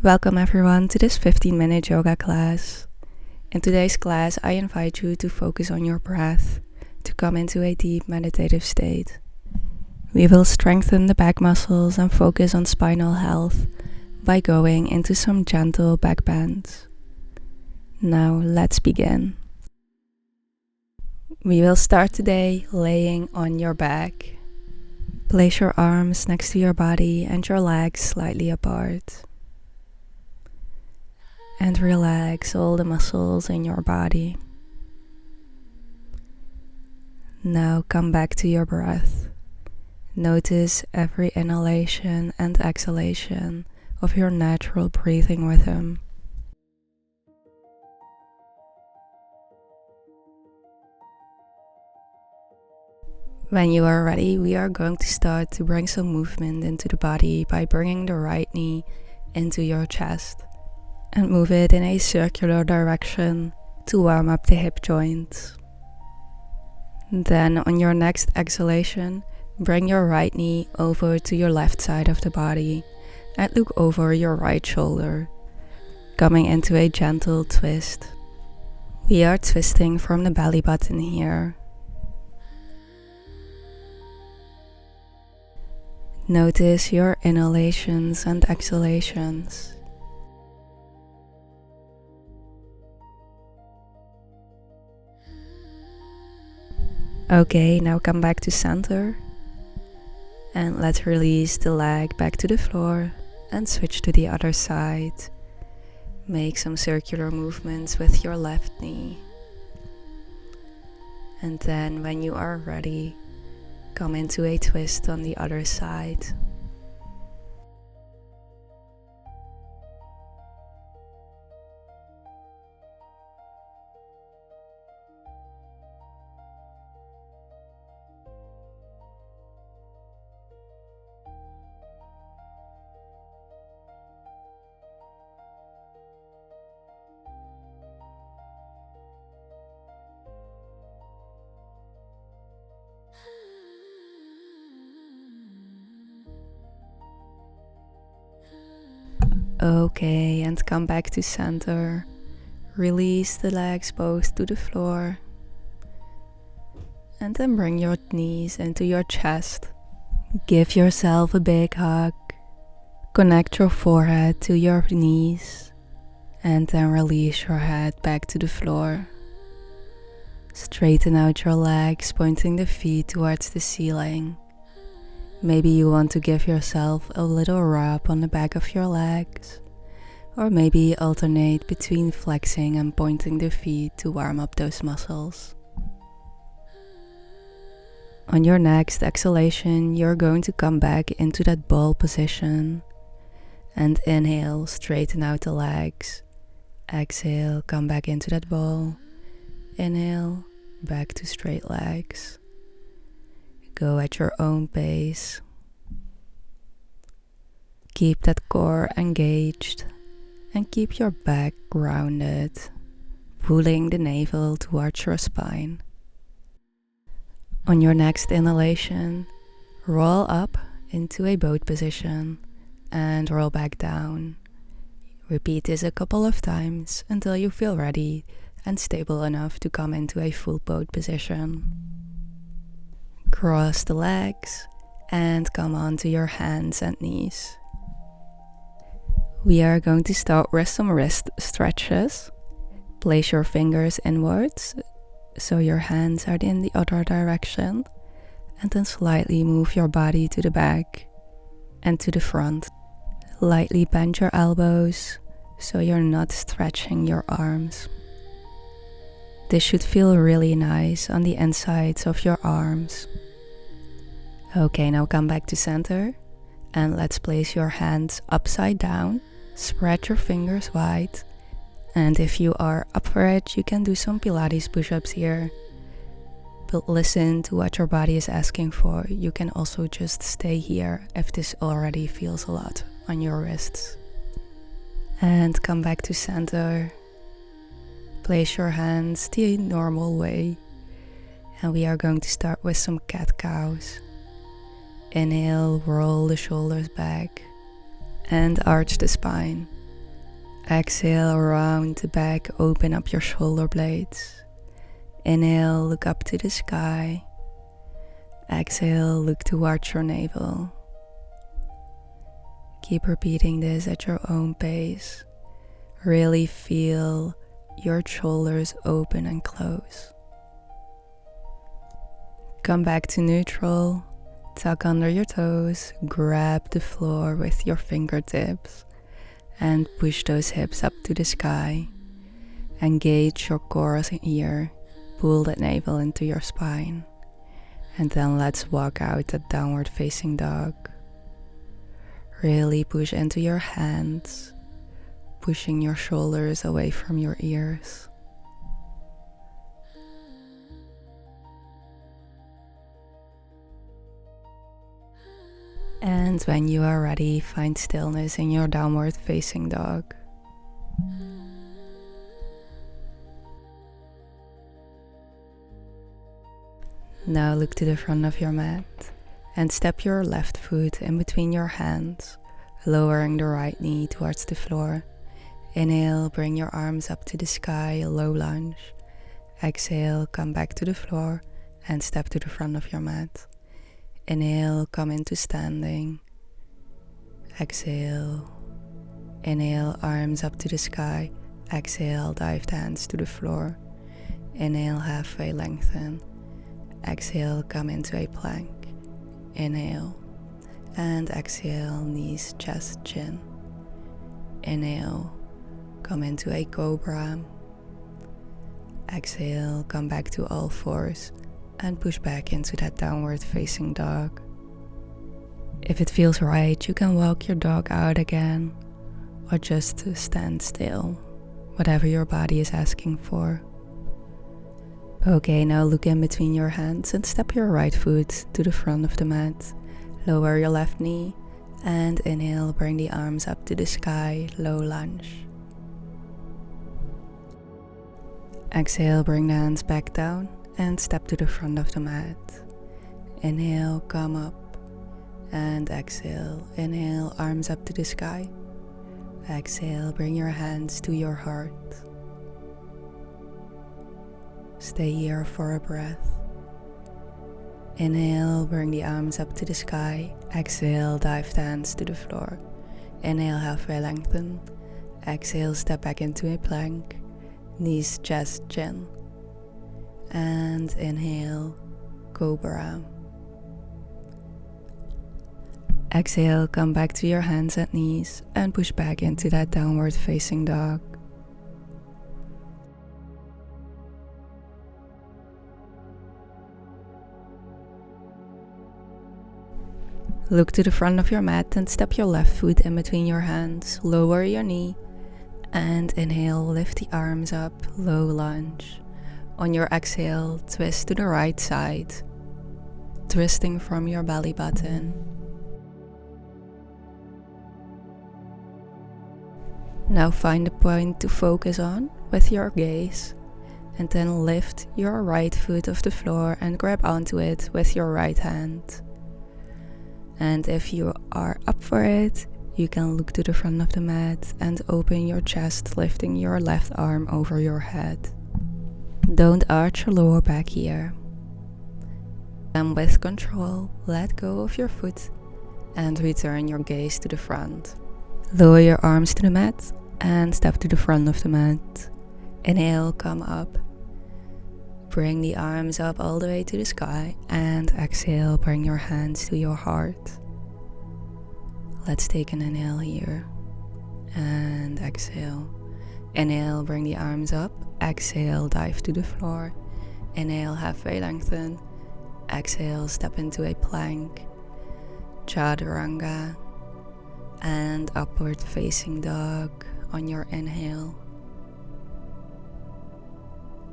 Welcome everyone to this 15-minute yoga class. In today's class, I invite you to focus on your breath, to come into a deep meditative state. We will strengthen the back muscles and focus on spinal health by going into some gentle back bends. Now let's begin. We will start today laying on your back. Place your arms next to your body and your legs slightly apart. And relax all the muscles in your body. Now come back to your breath. Notice every inhalation and exhalation of your natural breathing rhythm. When you are ready, we are going to start to bring some movement into the body by bringing the right knee into your chest and move it in a circular direction to warm up the hip joints. Then on your next exhalation, bring your right knee over to your left side of the body and look over your right shoulder, coming into a gentle twist. We are twisting from the belly button here. Notice your inhalations and exhalations. Okay, now come back to center. And let's release the leg back to the floor and switch to the other side. Make some circular movements with your left knee. And then when you are ready, come into a twist on the other side. Okay, and come back to center. Release the legs both to the floor. And then bring your knees into your chest. Give yourself a big hug. Connect your forehead to your knees. And then release your head back to the floor. Straighten out your legs, pointing the feet towards the ceiling. Maybe you want to give yourself a little rub on the back of your legs, or maybe alternate between flexing and pointing the feet to warm up those muscles. On your next exhalation, you're going to come back into that ball position and inhale, straighten out the legs. Exhale, come back into that ball. Inhale, back to straight legs. Go at your own pace. Keep that core engaged and keep your back grounded, pulling the navel towards your spine. On your next inhalation, roll up into a boat position and roll back down. Repeat this a couple of times until you feel ready and stable enough to come into a full boat position. Cross the legs and come onto your hands and knees. We are going to start with some wrist stretches. Place your fingers inwards so your hands are in the other direction, and then slightly move your body to the back and to the front. Lightly bend your elbows so you're not stretching your arms. This should feel really nice on the insides of your arms. Okay, now come back to center and let's place your hands upside down. Spread your fingers wide. And if you are up for it, you can do some Pilates push-ups here. But listen to what your body is asking for. You can also just stay here if this already feels a lot on your wrists. And come back to center. Place your hands the normal way. And we are going to start with some cat-cows. Inhale, roll the shoulders back and arch the spine. Exhale, round the back, open up your shoulder blades. Inhale, look up to the sky. Exhale, look towards your navel. Keep repeating this at your own pace. Really feel your shoulders open and close. Come back to neutral. Tuck under your toes. Grab the floor with your fingertips and push those hips up to the sky. Engage your core here. Pull that navel into your spine. And then let's walk out that downward facing dog. Really push into your hands, pushing your shoulders away from your ears. And when you are ready, find stillness in your downward facing dog. Now look to the front of your mat and step your left foot in between your hands, lowering the right knee towards the floor. Inhale, bring your arms up to the sky, low lunge. Exhale, come back to the floor and step to the front of your mat. Inhale, come into standing. Exhale. Inhale, arms up to the sky. Exhale, dive the hands to the floor. Inhale, halfway lengthen. Exhale, come into a plank. Inhale. And exhale, knees, chest, chin. Inhale, come into a cobra. Exhale, come back to all fours and push back into that downward facing dog. If it feels right, you can walk your dog out again or just stand still, whatever your body is asking for. Okay, now look in between your hands and step your right foot to the front of the mat. Lower your left knee and inhale, bring the arms up to the sky, low lunge. Exhale, bring the hands back down and step to the front of the mat. Inhale, come up and exhale. Inhale, arms up to the sky. Exhale, bring your hands to your heart. Stay here for a breath. Inhale, bring the arms up to the sky. Exhale, dive the hands to the floor. Inhale, halfway lengthen. Exhale, step back into a plank. Knees, chest, chin. And inhale, cobra. Exhale, come back to your hands and knees and push back into that downward facing dog. Look to the front of your mat and step your left foot in between your hands. Lower your knee and inhale, lift the arms up, low lunge. On your exhale, twist to the right side, twisting from your belly button. Now find a point to focus on with your gaze and then lift your right foot off the floor and grab onto it with your right hand. And if you are up for it, you can look to the front of the mat and open your chest, lifting your left arm over your head. Don't arch your lower back here. And with control, let go of your foot and return your gaze to the front. Lower your arms to the mat and step to the front of the mat. Inhale, come up. Bring the arms up all the way to the sky and exhale, bring your hands to your heart. Let's take an inhale here and exhale. Inhale, bring the arms up. Exhale, dive to the floor. Inhale, halfway lengthen. Exhale, step into a plank. Chaturanga and upward facing dog on your inhale.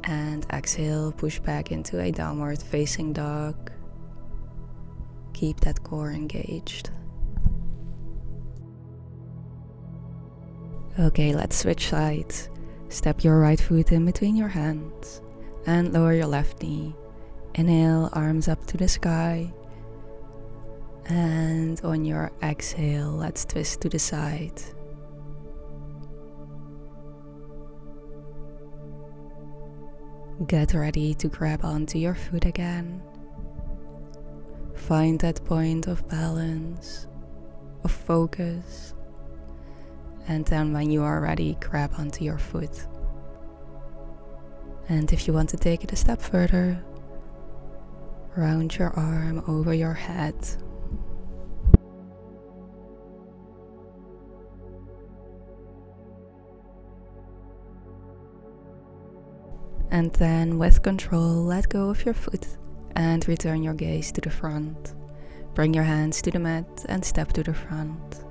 And exhale, push back into a downward facing dog. Keep that core engaged. Okay, let's switch sides. Step your right foot in between your hands and lower your left knee. Inhale, arms up to the sky. And on your exhale, let's twist to the side. Get ready to grab onto your foot again. Find that point of balance, of focus, and then when you are ready, grab onto your foot. And if you want to take it a step further, round your arm over your head. And then with control, let go of your foot and return your gaze to the front. Bring your hands to the mat and step to the front.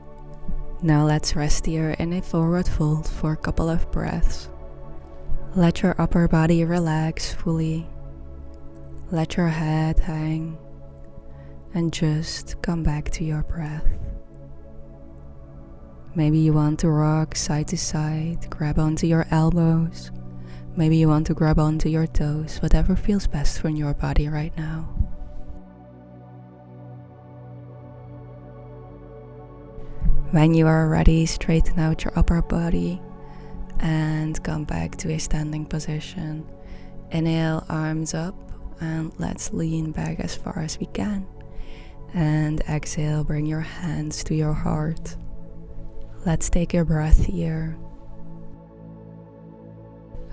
Now let's rest here in a forward fold for a couple of breaths. Let your upper body relax fully. Let your head hang and just come back to your breath. Maybe you want to rock side to side, grab onto your elbows. Maybe you want to grab onto your toes, whatever feels best for your body right now. When you are ready, straighten out your upper body and come back to a standing position. Inhale, arms up, and let's lean back as far as we can. And exhale, bring your hands to your heart. Let's take a breath here.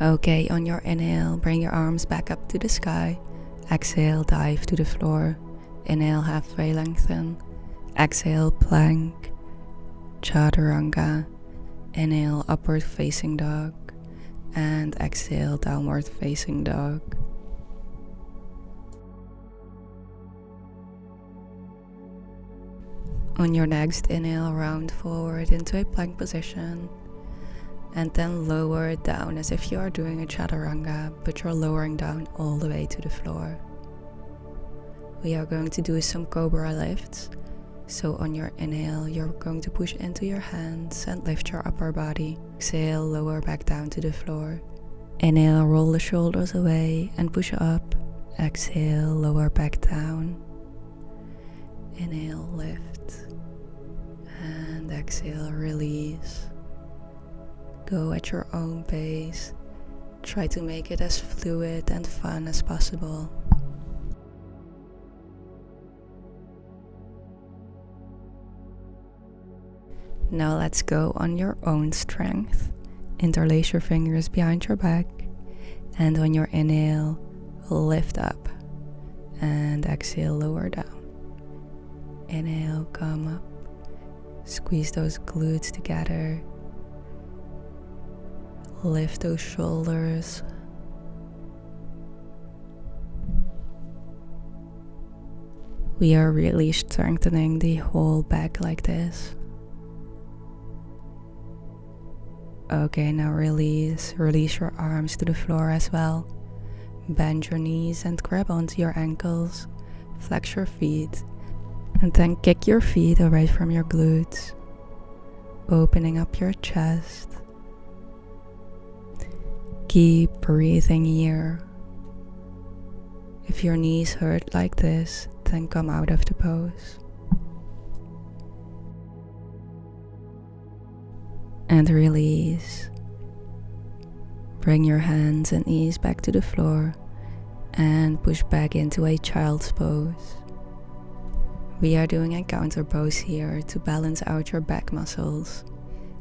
Okay, on your inhale, bring your arms back up to the sky. Exhale, dive to the floor. Inhale, halfway lengthen. Exhale, plank. Chaturanga. Inhale, upward facing dog. And exhale, downward facing dog. On your next inhale, round forward into a plank position. And then lower it down as if you are doing a chaturanga, but you're lowering down all the way to the floor. We are going to do some cobra lifts. So on your inhale, you're going to push into your hands and lift your upper body. Exhale, lower back down to the floor. Inhale, roll the shoulders away and push up. Exhale, lower back down. Inhale, lift. And exhale, release. Go at your own pace. Try to make it as fluid and fun as possible. Now let's go on your own strength. Interlace your fingers behind your back, and on your inhale, lift up, and exhale, lower down. Inhale, come up. Squeeze those glutes together. Lift those shoulders. We are really strengthening the whole back like this. Okay, now release your arms to the floor as well. Bend your knees and grab onto your ankles. Flex your feet. And then kick your feet away from your glutes. Opening up your chest. Keep breathing here. If your knees hurt like this, then come out of the pose. And release. Bring your hands and knees back to the floor and push back into a child's pose. We are doing a counter pose here to balance out your back muscles.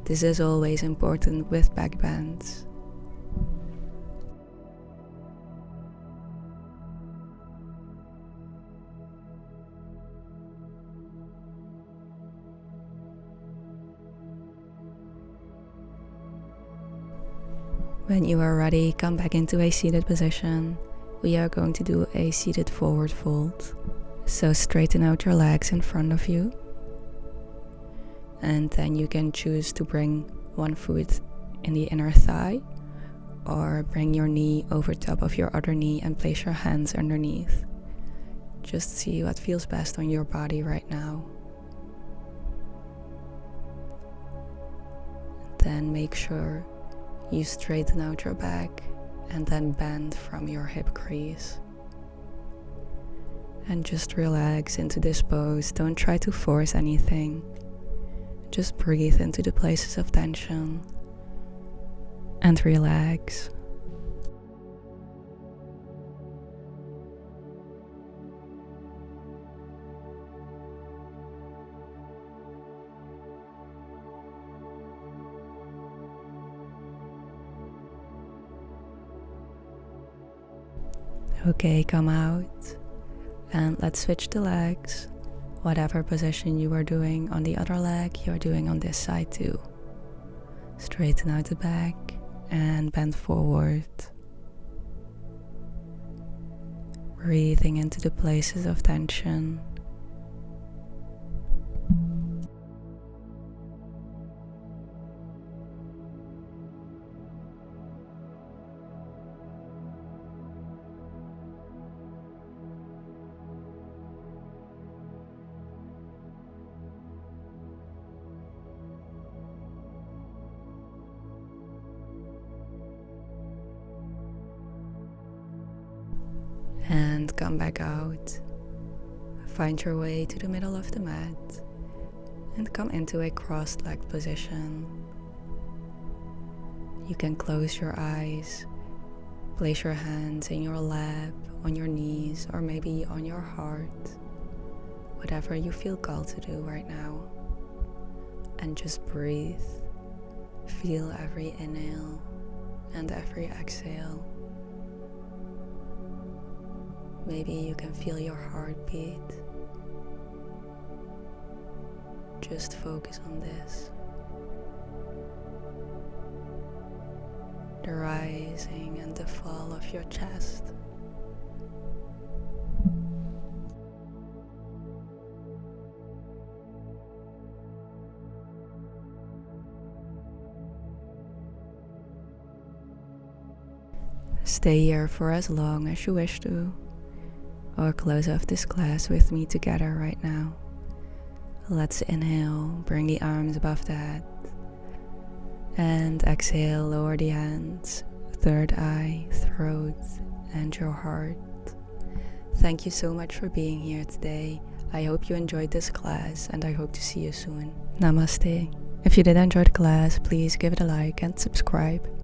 This is always important with back bends. When you are ready, come back into a seated position. We are going to do a seated forward fold. So straighten out your legs in front of you. And then you can choose to bring one foot in the inner thigh, or bring your knee over top of your other knee and place your hands underneath. Just see what feels best on your body right now. Then make sure you straighten out your back and then bend from your hip crease. And just relax into this pose. Don't try to force anything. Just breathe into the places of tension and relax. Okay, come out and let's switch the legs. Whatever position you are doing on the other leg, you are doing on this side too. Straighten out the back and bend forward. Breathing into the places of tension. And come back out. Find your way to the middle of the mat and come into a crossed-legged position. You can close your eyes, place your hands in your lap, on your knees, or maybe on your heart, whatever you feel called to do right now. And just breathe. Feel every inhale and every exhale. Maybe you can feel your heartbeat. Just focus on this. The rising and the fall of your chest. Stay here for as long as you wish to, or close off this class with me together right now. Let's inhale, bring the arms above the head, and exhale, lower the hands, third eye, throat, and your heart. Thank you so much for being here today. I hope you enjoyed this class, and I hope to see you soon. Namaste. If you did enjoy the class, please give it a like and subscribe.